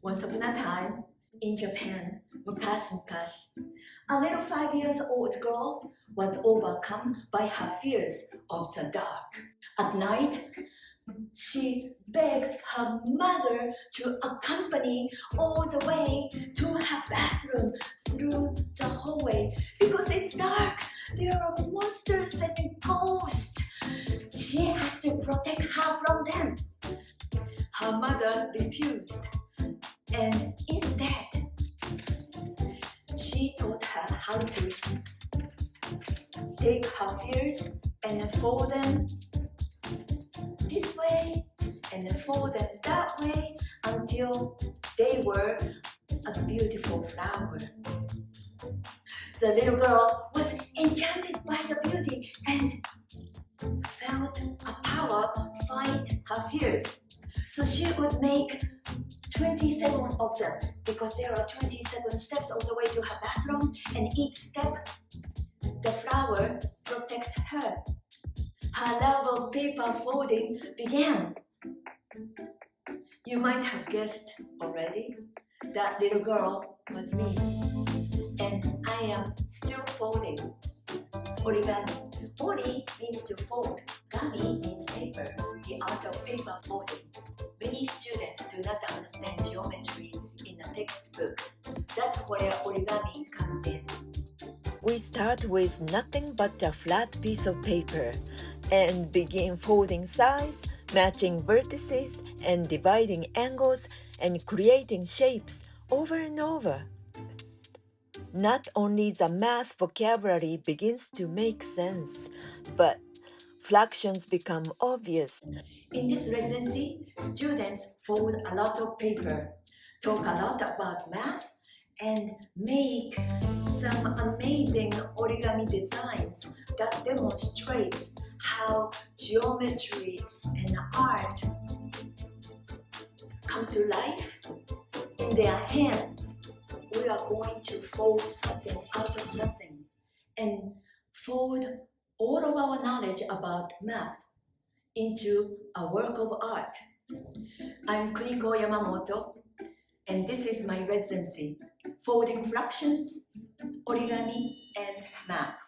Once upon a time, in Japan, mukash, a little 5 years old girl was overcome by her fears of the dark. At night, she begged her mother to accompany all the way to her bathroom through the hallway because it's dark. There are monsters and ghosts. She has to protect her from them. Her mother refused, and instead, she taught her how to take her fears and fold them this way and fold them that way until they were a beautiful flower. The little girl was enchanted by the beauty and felt a power fight her fears. So she would make 27 of them because there are 27 steps all the way to her bathroom, and each step, the flower protect her. Her love of paper folding began. You might have guessed already, that little girl was me, and I am still folding. Origami. Ori means to fold. Gami means paper, the art of paper folding. Many students do not understand geometry in a textbook. That's where origami comes in. We start with nothing but a flat piece of paper and begin folding sides, matching vertices, and dividing angles and creating shapes over and over. Not only the math vocabulary begins to make sense, but fractions become obvious. In this residency, students fold a lot of paper, talk a lot about math, and make some amazing origami designs that demonstrate how geometry and art come to life in their hands. We are going to fold something out of nothing and fold all of our knowledge about math into a work of art. I'm Kuniko Yamamoto, and this is my residency, folding fractions, origami, and math.